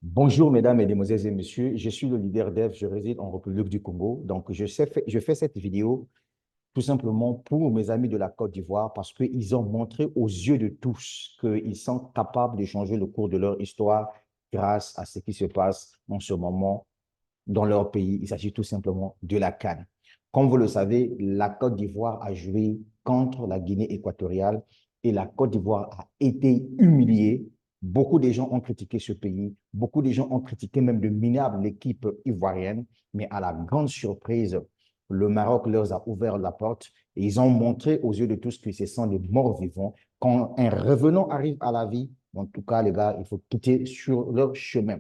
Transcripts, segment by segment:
Bonjour, mesdames, mesdemoiselles et messieurs. Je suis le leader dev, je réside en République du Congo. Donc, je fais cette vidéo tout simplement pour mes amis de la Côte d'Ivoire parce qu'ils ont montré aux yeux de tous qu'ils sont capables de changer le cours de leur histoire grâce à ce qui se passe en ce moment dans leur pays. Il s'agit tout simplement de la CAN. Comme vous le savez, la Côte d'Ivoire a joué contre la Guinée équatoriale et la Côte d'Ivoire a été humiliée. Beaucoup de gens ont critiqué ce pays, beaucoup de gens ont critiqué même de minable l'équipe ivoirienne, mais à la grande surprise, le Maroc leur a ouvert la porte et ils ont montré aux yeux de tous que ce sont des morts vivants. Quand un revenant arrive à la vie, en tout cas, les gars, il faut quitter sur leur chemin.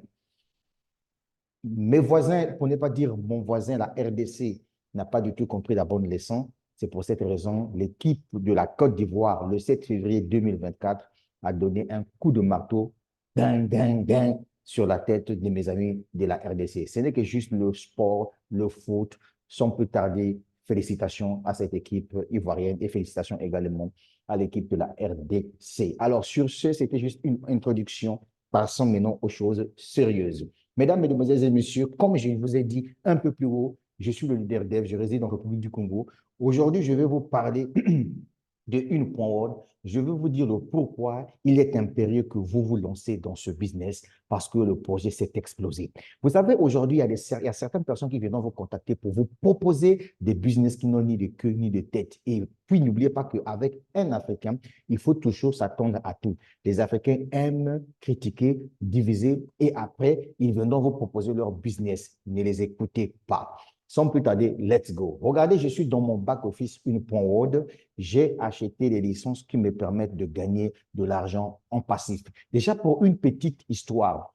Mes voisins, pour ne pas dire mon voisin, la RDC, n'a pas du tout compris la bonne leçon. C'est pour cette raison, l'équipe de la Côte d'Ivoire, le 7 février 2024, a donné un coup de marteau, ding, ding, ding, sur la tête de mes amis de la RDC. Ce n'est que juste le sport, le foot, sans plus tarder. Félicitations à cette équipe ivoirienne et félicitations également à l'équipe de la RDC. Alors, sur ce, c'était juste une introduction. Passons maintenant aux choses sérieuses. Mesdames, Mesdemoiselles et Messieurs, comme je vous ai dit un peu plus haut, je suis le leader dev, je réside en République du Congo. Aujourd'hui, je vais vous parler de une point word. Je vais vous dire le pourquoi il est impérieux que vous vous lancez dans ce business parce que le projet s'est explosé. Vous savez, aujourd'hui, il y a certaines personnes qui viennent vous contacter pour vous proposer des business qui n'ont ni de queue ni de tête. Et puis, n'oubliez pas qu'avec un Africain, il faut toujours s'attendre à tout. Les Africains aiment critiquer, diviser et après, ils viendront vous proposer leur business. Ne les écoutez pas. Sans plus tarder, let's go. Regardez, je suis dans mon back-office, une point Word. J'ai acheté des licences qui me permettent de gagner de l'argent en passif. Déjà, pour une petite histoire,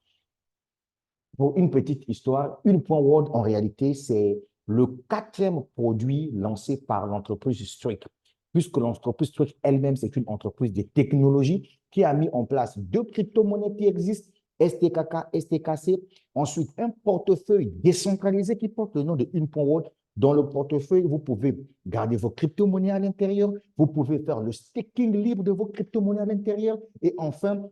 une point Word, en réalité, c'est le quatrième produit lancé par l'entreprise Strict. Puisque l'entreprise Strict elle-même, c'est une entreprise de technologie qui a mis en place deux crypto-monnaies qui existent, STKK, STKC. Ensuite, un portefeuille décentralisé qui porte le nom de une point Word. Dans le portefeuille, vous pouvez garder vos crypto-monnaies à l'intérieur. Vous pouvez faire le staking libre de vos crypto-monnaies à l'intérieur. Et enfin,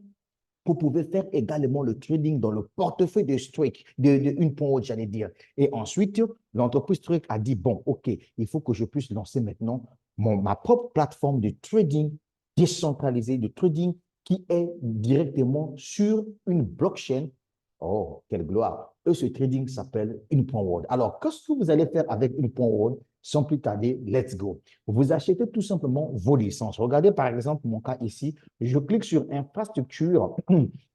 vous pouvez faire également le trading dans le portefeuille de Strike, une point, j'allais dire. Et ensuite, l'entreprise Strike a dit, bon, OK, il faut que je puisse lancer maintenant ma propre plateforme de trading décentralisée, de trading qui est directement sur une blockchain. Oh, quelle gloire! Et ce trading s'appelle une point word. Alors, qu'est-ce que vous allez faire avec une point word? Sans plus tarder, let's go. Vous achetez tout simplement vos licences. Regardez par exemple mon cas ici. Je clique sur infrastructure.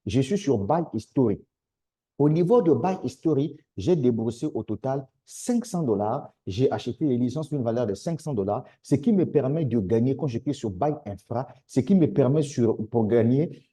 Je suis sur Buy History. Au niveau de Buy History, j'ai déboursé au total 500 dollars. J'ai acheté les licences d'une valeur de 500 dollars, ce qui me permet de gagner, quand je clique sur Buy Infra, ce qui me permet pour gagner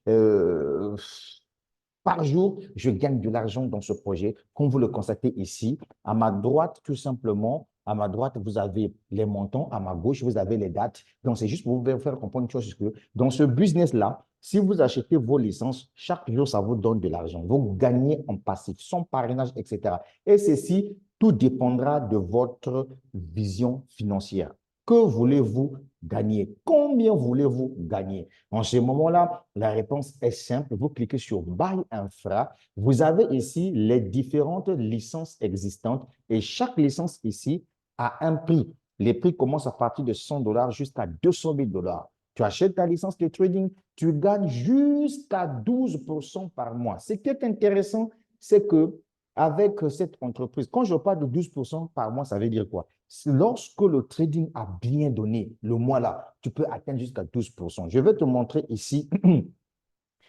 par jour, je gagne de l'argent dans ce projet. Comme vous le constatez ici, à ma droite, tout simplement, à ma droite, vous avez les montants. À ma gauche, vous avez les dates. Donc, c'est juste pour vous faire comprendre une chose que dans ce business-là, si vous achetez vos licences, chaque jour, ça vous donne de l'argent. Vous gagnez en passif, sans parrainage, etc. Et ceci, tout dépendra de votre vision financière. Que voulez-vous gagner? Combien voulez-vous gagner? En ce moment-là, la réponse est simple. Vous cliquez sur Buy Infra. Vous avez ici les différentes licences existantes et chaque licence ici a un prix. Les prix commencent à partir de 100 dollars jusqu'à 200 000 dollars. Tu achètes ta licence de trading, tu gagnes jusqu'à 12% par mois. Ce qui est intéressant, c'est que avec cette entreprise, quand je parle de 12% par mois, ça veut dire quoi? Lorsque le trading a bien donné le mois-là, tu peux atteindre jusqu'à 12%. Je vais te montrer ici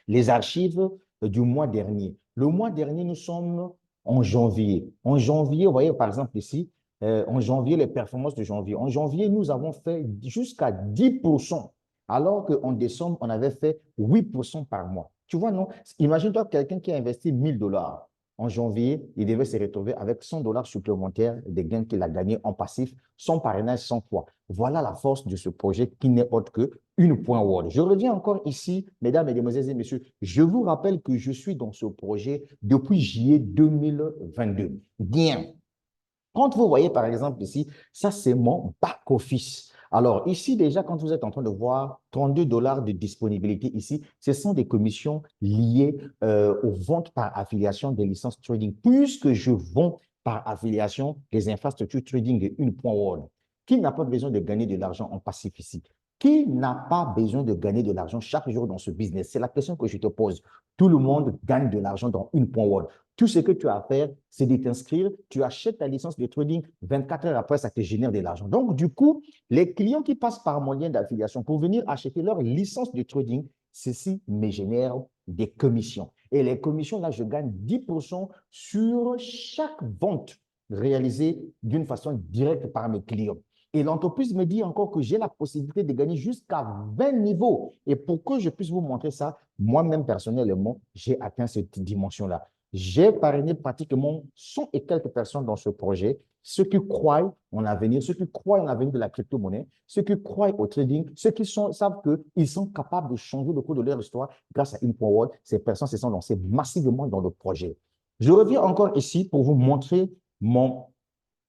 les archives du mois dernier. Le mois dernier, nous sommes en janvier. En janvier, vous voyez par exemple ici, en janvier, les performances de janvier. En janvier, nous avons fait jusqu'à 10%, alors qu'en décembre, on avait fait 8% par mois. Tu vois, non? Imagine-toi quelqu'un qui a investi 1000 dollars. En janvier, il devait se retrouver avec 100 dollars supplémentaires des gains qu'il a gagnés en passif, sans parrainage, sans quoi. Voilà la force de ce projet qui n'est autre que une point Word. Je reviens encore ici, mesdames, mesdemoiselles et messieurs. Je vous rappelle que je suis dans ce projet depuis juillet 2022. Bien. Quand vous voyez, par exemple, ici, ça, c'est mon back-office. Alors, ici, déjà, quand vous êtes en train de voir 32 dollars de disponibilité ici, ce sont des commissions liées aux ventes par affiliation des licences trading. Puisque je vends par affiliation les infrastructures trading de une point World, qui n'a pas besoin de gagner de l'argent en passif ici? Qui n'a pas besoin de gagner de l'argent chaque jour dans ce business? C'est la question que je te pose. Tout le monde gagne de l'argent dans une point World. Tout ce que tu as à faire, c'est de t'inscrire, tu achètes ta licence de trading, 24 heures après, ça te génère de l'argent. Donc, du coup, les clients qui passent par mon lien d'affiliation pour venir acheter leur licence de trading, ceci me génère des commissions. Et les commissions, là, je gagne 10% sur chaque vente réalisée d'une façon directe par mes clients. Et l'entreprise me dit encore que j'ai la possibilité de gagner jusqu'à 20 niveaux. Et pour que je puisse vous montrer ça, moi-même personnellement, j'ai atteint cette dimension-là. J'ai parrainé pratiquement 100 et quelques personnes dans ce projet, ceux qui croient en l'avenir, ceux qui croient en l'avenir de la crypto-monnaie, ceux qui croient au trading, ceux qui savent qu'ils sont capables de changer le cours de leur histoire grâce à InPowerWorld. Ces personnes se sont lancées massivement dans le projet. Je reviens encore ici pour vous montrer mon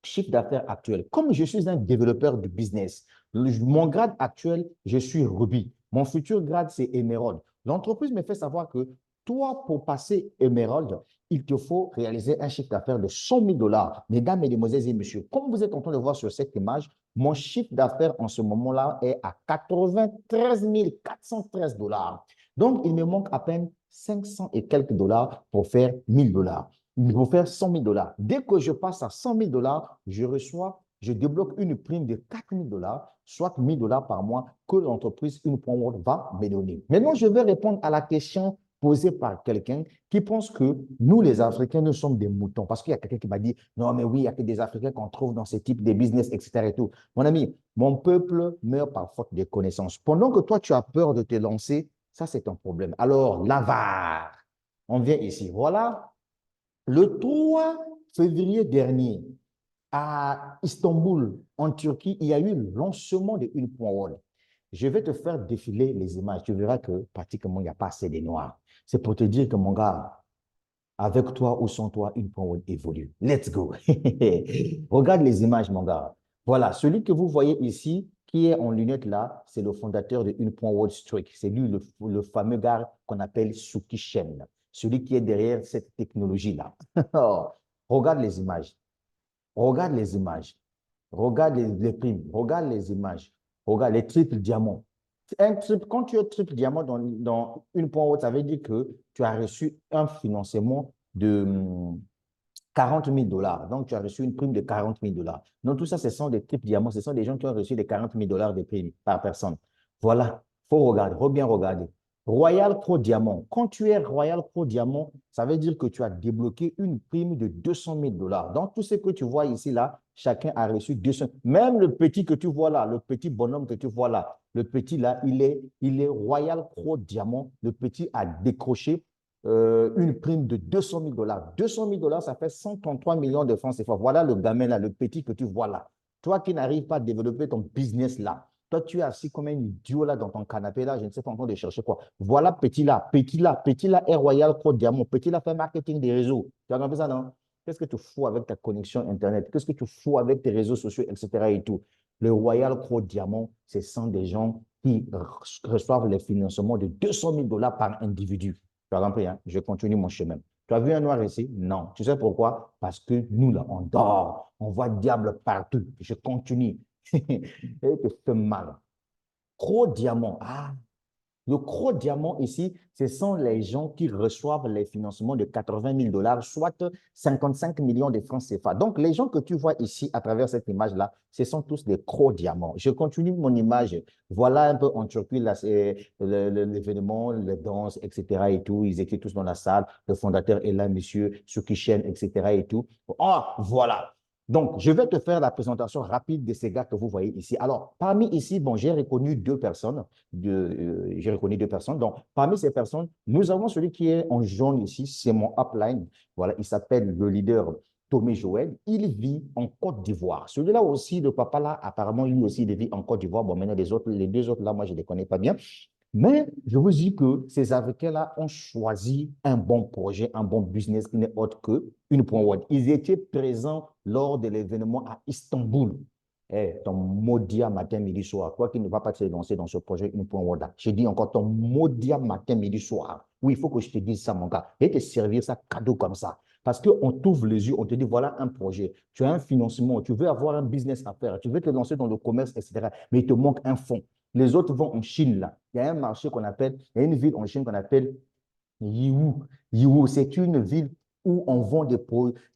chiffre d'affaires actuel. Comme je suis un développeur de business, mon grade actuel, je suis Ruby. Mon futur grade, c'est Emerald. L'entreprise me fait savoir que toi, pour passer Emerald, il te faut réaliser un chiffre d'affaires de 100 000 dollars. Mesdames, mesdemoiselles et messieurs, comme vous êtes en train de voir sur cette image, mon chiffre d'affaires en ce moment-là est à 93 413 dollars. Donc, il me manque à peine 500 et quelques dollars pour faire 1000 dollars. Il faut faire 100 000 dollars. Dès que je passe à 100 000 dollars, je débloque une prime de 4 000 dollars, soit 1 000 dollars par mois que l'entreprise Une.World va me donner. Maintenant, je vais répondre à la question posée par quelqu'un qui pense que nous, les Africains, nous sommes des moutons. Parce qu'il y a quelqu'un qui m'a dit, non, mais oui, il y a que des Africains qu'on trouve dans ce type de business, etc. Et tout. Mon ami, mon peuple meurt par faute de connaissances. Pendant que toi, tu as peur de te lancer, ça, c'est un problème. Alors, l'avare, on vient ici. Voilà. Le 3 février dernier, à Istanbul, en Turquie, il y a eu le lancement de Une.World. Je vais te faire défiler les images. Tu verras que pratiquement, il n'y a pas assez de noirs. C'est pour te dire que mon gars, avec toi ou sans toi, Une.World évolue. Let's go. Regarde les images, mon gars. Voilà, celui que vous voyez ici, qui est en lunettes là, c'est le fondateur de Une.World Streak. C'est lui, le fameux gars qu'on appelle Suki Shen, celui qui est derrière cette technologie-là. Regarde les images. Regarde les images. Regarde les primes. Regarde les images. Regarde les triples diamants. Quand tu es triple diamant dans une point haute, ça veut dire que tu as reçu un financement de 40 000 dollars. Donc, tu as reçu une prime de 40 000 dollars. Donc, tout ça, ce sont des triples diamants. Ce sont des gens qui ont reçu des 40 000 dollars de primes par personne. Voilà. Il faut regarder. Faut bien regarder. Royal Pro Diamant. Quand tu es Royal Pro Diamant, ça veut dire que tu as débloqué une prime de 200 000 dollars. Donc, tout ce que tu vois ici, là, chacun a reçu 200 000. Même le petit que tu vois là, le petit bonhomme que tu vois là, le petit là, il est Royal Pro Diamant. Le petit a décroché une prime de 200 000 dollars. 200 000 dollars, ça fait 133 millions de francs CFA. Voilà le gamin là, le petit que tu vois là. Toi qui n'arrives pas à développer ton business là, toi, tu es assis comme un idiot là dans ton canapé là, je ne sais pas en train de chercher quoi. Voilà petit là, petit là, petit là est Royal Pro Diamant, petit là fait marketing des réseaux. Tu as compris ça, non? Qu'est-ce que tu fous avec ta connexion Internet? Qu'est-ce que tu fous avec tes réseaux sociaux, etc. et tout? Le Royal Pro Diamant, ce sont des gens qui reçoivent les financements de 200 000 dollars par individu. Tu as compris, hein? Je continue mon chemin. Tu as vu un noir ici? Non. Tu sais pourquoi? Parce que nous, là, on dort. On voit diable partout. Je continue. Et te fait mal. Gros diamant. Ah, le gros diamant ici, ce sont les gens qui reçoivent les financements de 80 000 dollars, soit 55 millions de francs CFA. Donc, les gens que tu vois ici à travers cette image-là, ce sont tous des gros diamants. Je continue mon image. Voilà un peu en Turquie, là, c'est l'événement, les danses, etc. et tout. Ils étaient tous dans la salle. Le fondateur est là, monsieur Sukishen, etc. et tout. Ah, voilà. Donc, je vais te faire la présentation rapide de ces gars que vous voyez ici. Alors, parmi ici, bon, j'ai reconnu deux personnes. J'ai reconnu deux personnes. Donc, parmi ces personnes, nous avons celui qui est en jaune ici, c'est mon upline. Voilà, il s'appelle le leader Tomé Joël. Il vit en Côte d'Ivoire. Celui-là aussi, le papa là, apparemment, lui aussi, il vit en Côte d'Ivoire. Bon, maintenant, les deux autres là, moi, je ne les connais pas bien. Mais je vous dis que ces Africains-là ont choisi un bon projet, un bon business qui n'est autre que une point web. Ils étaient présents lors de l'événement à Istanbul. ton maudit matin, midi, soir, toi qui ne vas pas te lancer dans ce projet une point Word là. Je dis encore ton maudit matin, midi, soir. Oui, il faut que je te dise ça, mon gars. Et te servir ça cadeau comme ça. Parce qu'on t'ouvre les yeux, on te dit voilà un projet, tu as un financement, tu veux avoir un business à faire, tu veux te lancer dans le commerce, etc. Mais il te manque un fonds. Les autres vont en Chine, là. Il y a un marché qu'on appelle, il y a une ville en Chine qu'on appelle Yiwu. Yiwu, c'est une ville où on vend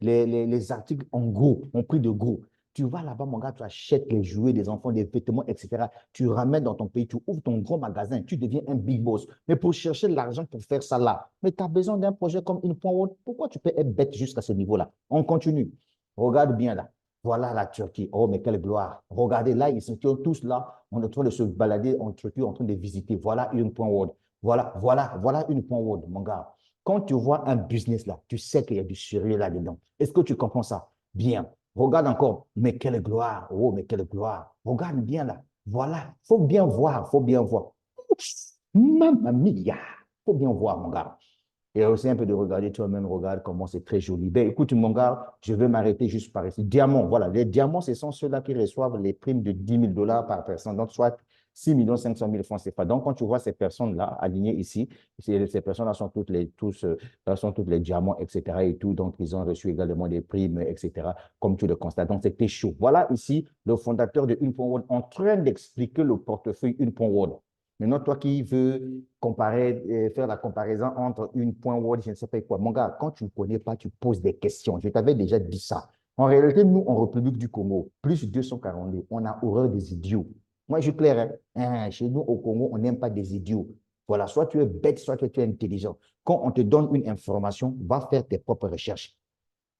les articles en gros, en prix de gros. Tu vas là-bas, mon gars, tu achètes les jouets des enfants, des vêtements, etc. Tu ramènes dans ton pays, tu ouvres ton gros magasin, tu deviens un big boss. Mais pour chercher l'argent pour faire ça là, mais tu as besoin d'un projet comme une point haute. Pourquoi tu peux être bête jusqu'à ce niveau-là? On continue. Regarde bien là. Voilà la Turquie. Oh, mais quelle gloire. Regardez là, ils sont tous là. On est en train de se balader en Turquie, en train de visiter. Voilà une point haute. Voilà une point haute, mon gars. Quand tu vois un business là, tu sais qu'il y a du sérieux là-dedans. Est-ce que tu comprends ça? Bien. Regarde encore. Mais quelle gloire. Oh, mais quelle gloire. Regarde bien là. Voilà. Faut bien voir. Faut bien voir. Mamma mia. Faut bien voir, mon gars. Et aussi un peu de regarder toi-même, regarde comment c'est très joli. Ben, écoute, mon gars, je vais m'arrêter juste par ici. Diamants, voilà. Les diamants, ce sont ceux-là qui reçoivent les primes de 10 000 $ par personne. Donc, soit 6 500 000 francs CFA. Donc, quand tu vois ces personnes-là alignées ici, ces personnes-là sont sont toutes les diamants, etc. et tout. Donc, ils ont reçu également des primes, etc. Comme tu le constates. Donc, c'était chaud. Voilà ici le fondateur de Une Point World en train d'expliquer le portefeuille Une Point World. Maintenant, toi qui veux comparer, faire la comparaison entre une point Word, je ne sais pas quoi. Mon gars, quand tu ne connais pas, tu poses des questions. Je t'avais déjà dit ça. En réalité, nous, en République du Congo, plus 242, on a horreur des idiots. Moi, je suis clair, hein? Chez nous, au Congo, on n'aime pas des idiots. Voilà, soit tu es bête, soit tu es intelligent. Quand on te donne une information, va faire tes propres recherches.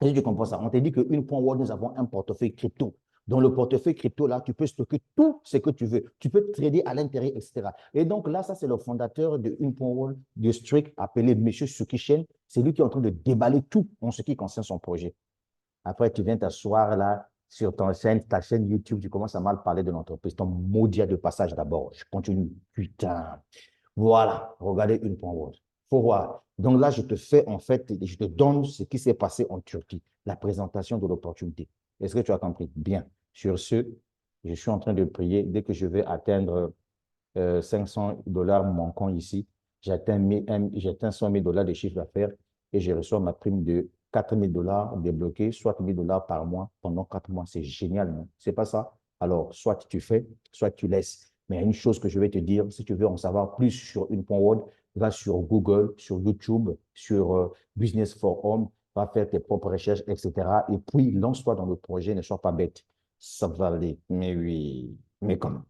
Et tu comprends ça? On te dit qu'une point Word, nous avons un portefeuille crypto. Dans le portefeuille crypto, là, tu peux stocker tout ce que tu veux. Tu peux trader à l'intérieur, etc. Et donc là, ça, c'est le fondateur de une point Word, de Strict, appelé M. Sukishen. C'est lui qui est en train de déballer tout en ce qui concerne son projet. Après, tu viens t'asseoir là sur ta chaîne YouTube, tu commences à mal parler de l'entreprise. Ton maudit de passage d'abord. Je continue. Putain. Voilà, regardez une point Word. Faut voir. Donc là, je te fais en fait, je te donne ce qui s'est passé en Turquie, la présentation de l'opportunité. Est-ce que tu as compris? Bien. Sur ce, je suis en train de prier. Dès que je vais atteindre 500 $ manquant ici, j'atteins 100 000 $ de chiffre d'affaires et je reçois ma prime de 4 000 $ débloquée, soit 1 000 $ par mois pendant 4 mois. C'est génial, non? C'est pas ça? Alors, soit tu fais, soit tu laisses. Mais il y a une chose que je vais te dire, si tu veux en savoir plus sur une point Word, va sur Google, sur YouTube, sur Business for Home, va faire tes propres recherches, etc. Et puis, lance-toi dans le projet, ne sois pas bête. Ça va aller. Mais oui, mais comment?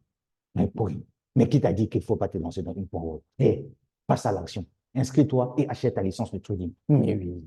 Mais oui. Mais qui t'a dit qu'il ne faut pas te lancer dans une point Word? Hé, passe à l'action. Inscris-toi et achète ta licence de trading. Mais oui.